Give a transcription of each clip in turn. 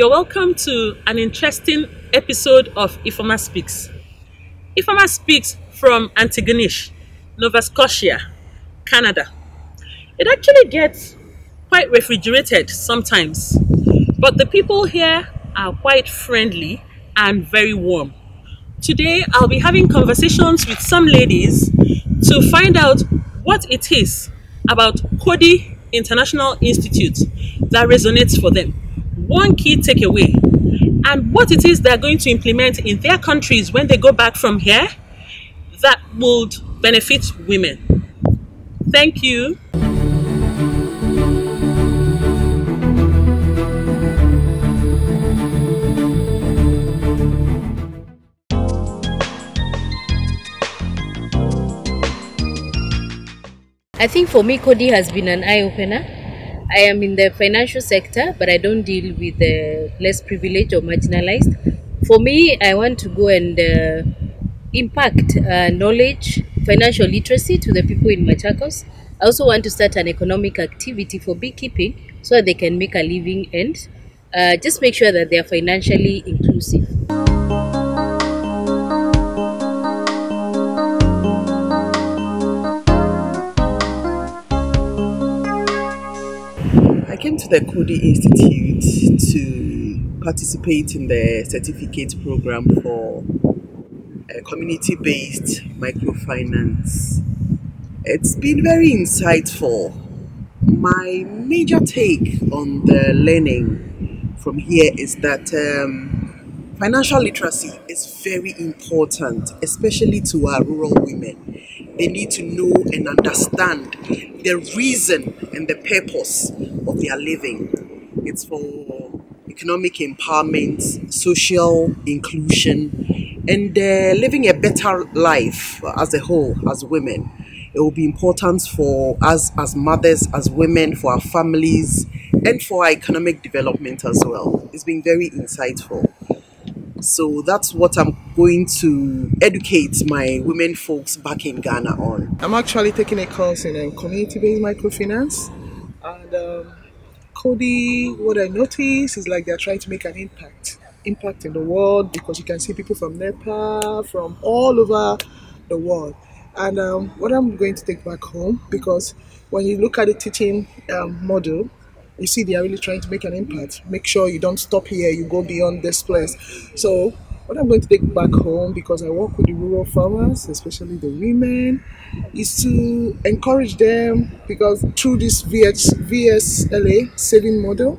You're welcome to an interesting episode of Ifeoma Speaks. Ifeoma Speaks from Antigonish, Nova Scotia, Canada. It actually gets quite refrigerated sometimes, but the people here are quite friendly and very warm. Today, I'll be having conversations with some ladies to find out what it is about Coady International Institute that resonates for them. One key takeaway, and what it is they're going to implement in their countries when they go back from here that would benefit women. Thank you. I think for me, Coady has been an eye-opener. I am in the financial sector, but I don't deal with the less privileged or marginalized. For me, I want to go and impact knowledge, financial literacy to the people in Machakos. I also want to start an economic activity for beekeeping so that they can make a living and just make sure that they are financially inclusive. I came to the Coady Institute to participate in the certificate program for community-based microfinance. It's been very insightful. My major take on the learning from here is that financial literacy is very important, especially to our rural women. They need to know and understand the reason and the purpose of their living. It's for economic empowerment, social inclusion, and living a better life as a whole, as women. It will be important for us as mothers, as women, for our families, and for our economic development as well. It's been very insightful. So that's what I'm going to educate my women folks back in Ghana on. I'm actually taking a course in community-based microfinance, and Coady, what I notice is like they're trying to make an impact in the world, because you can see people from Nepal, from all over the world. And what I'm going to take back home, because when you look at the teaching model, you see they are really trying to make an impact. Make sure you don't stop here, you go beyond this place. So what I'm going to take back home, because I work with the rural farmers, especially the women, is to encourage them, because through this VSLA saving model,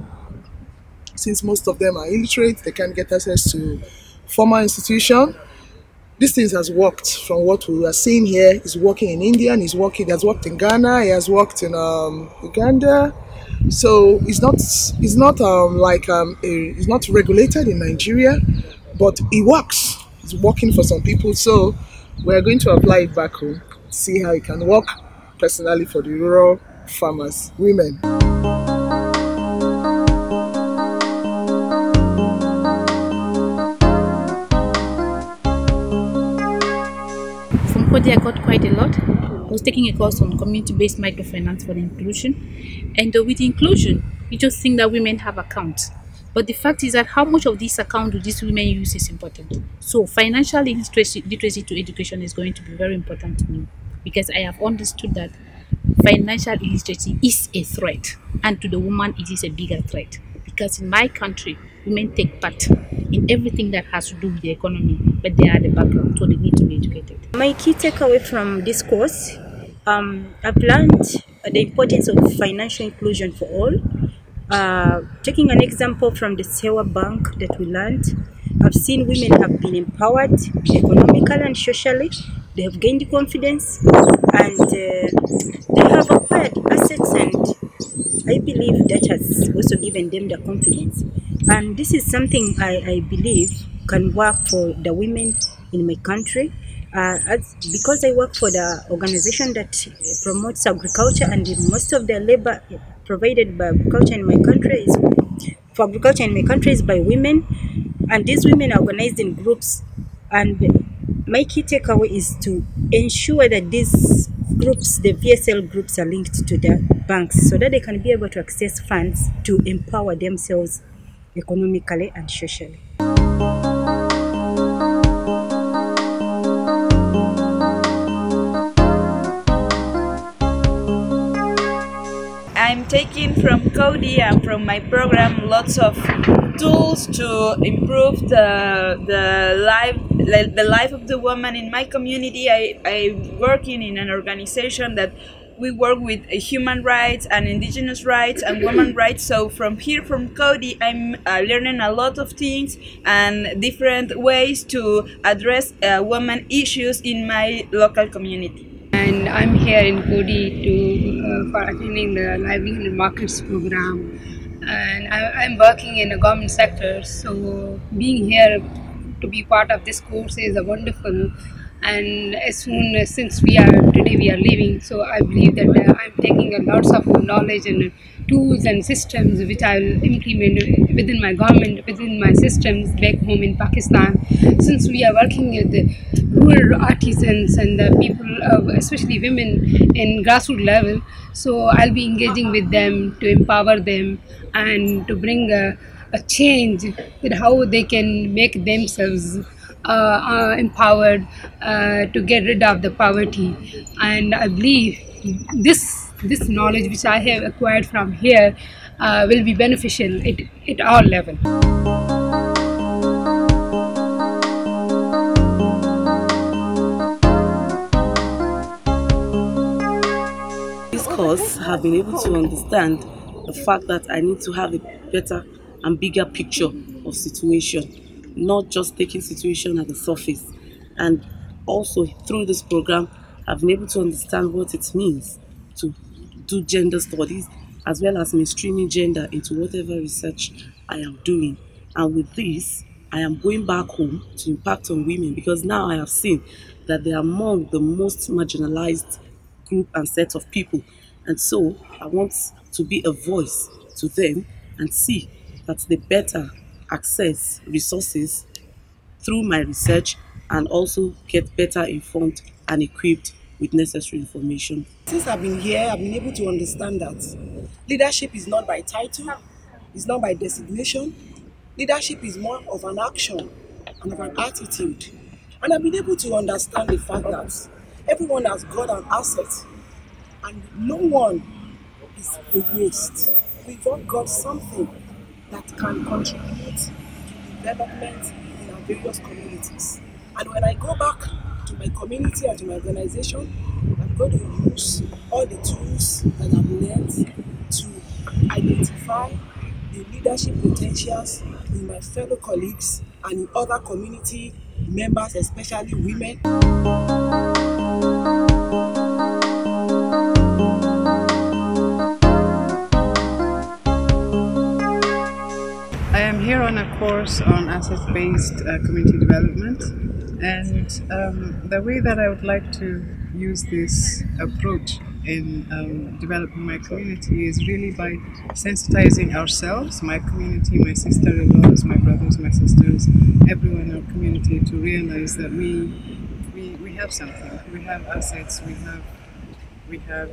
since most of them are illiterate, they can't get access to formal institution. This thing has worked. From what we are seeing here, is working in India, and he has worked in Ghana, he has worked in Uganda. So it's not regulated in Nigeria, but it works. It's working for some people. So we're going to apply it back home, see how it can work personally for the rural farmers, women. From Coady, I got quite a lot. I was taking a course on community-based microfinance for the inclusion, and with inclusion, you just think that women have accounts, but the fact is that how much of this account do these women use is important. So financial literacy to education is going to be very important to me, because I have understood that financial illiteracy is a threat, and to the woman it is a bigger threat, because in my country women take part in everything that has to do with the economy, but they are the background, so they need to be educated. My key takeaway from this course, I've learned the importance of financial inclusion for all. Taking an example from the Sewa Bank that we learned, I've seen women have been empowered economically and socially. They have gained confidence, and they have acquired assets, and I believe that has also given them the confidence. And this is something I believe can work for the women in my country. Because I work for the organization that promotes agriculture, and most of the labor provided by agriculture in my country is by women, and these women are organized in groups. And my key takeaway is to ensure that these groups, the VSL groups, are linked to the banks so that they can be able to access funds to empower themselves economically and socially. I'm taking from Coady and from my program lots of tools to improve the life of the woman in my community. I working in an organization that we work with human rights and indigenous rights and women rights. So from here, from Coady, I'm learning a lot of things and different ways to address women issues in my local community. And I'm here in Coady to for attending the livelihood and markets program. And I'm working in the government sector, so being here to be part of this course is a wonderful. And as soon as since we are today we are leaving, so I believe that I'm taking a lots of knowledge and tools and systems which I will implement within my government, within my systems back home in Pakistan. Since we are working with the rural artisans and the people, especially women in grassroots level, so I'll be engaging with them to empower them and to bring a change with how they can make themselves empowered to get rid of the poverty. And I believe this knowledge which I have acquired from here will be beneficial at all levels. This course have been able to understand the fact that I need to have a better and bigger picture of situation, not just taking situation at the surface. And also through this program, I've been able to understand what it means to do gender studies as well as mainstreaming gender into whatever research I am doing. And with this, I am going back home to impact on women, because now I have seen that they are among the most marginalized group and set of people. And so I want to be a voice to them and see that they better access resources through my research and also get better informed and equipped with necessary information. Since I've been here, I've been able to understand that leadership is not by title, it's not by designation. Leadership is more of an action and of an attitude. And I've been able to understand the fact that everyone has got an asset and no one is a waste. We've all got something that can contribute to development in our various communities. And when I go back to my community and to my organization, I'm going to use all the tools that I've learned to identify the leadership potentials in my fellow colleagues and in other community members, especially women. I am here on a course on asset-based community development, and the way that I would like to use this approach in developing my community is really by sensitizing ourselves, my community, my sister-in-laws, my brothers, my sisters, everyone in our community, to realize that we have something, we have assets, we have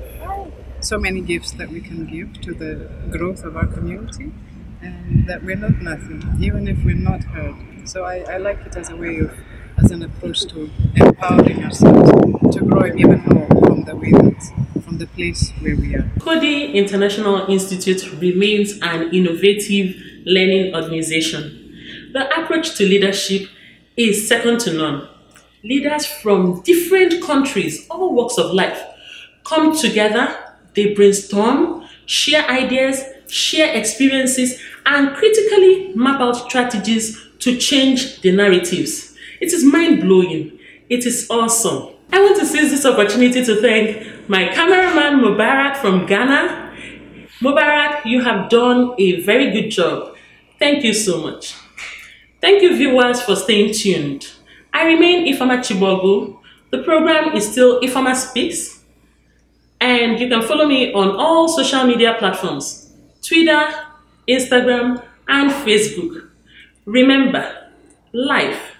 so many gifts that we can give to the growth of our community, and that we're not nothing, even if we're not heard. So I like it as a way of, as an approach to empowering ourselves, to growing even more from the place where we are. Coady International Institute remains an innovative learning organization. The approach to leadership is second to none. Leaders from different countries, all walks of life, come together, they brainstorm, share ideas, share experiences, and critically map out strategies to change the narratives. It is mind-blowing. It is awesome. I want to seize this opportunity to thank my cameraman Mubarak from Ghana. Mubarak, you have done a very good job. Thank you so much. Thank you, viewers, for staying tuned. I remain Ifeoma Chibogu. The program is still Ifeoma Speaks, and you can follow me on all social media platforms: Twitter, Instagram, and Facebook. Remember, life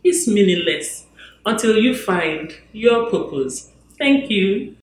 is meaningless until you find your purpose. Thank you.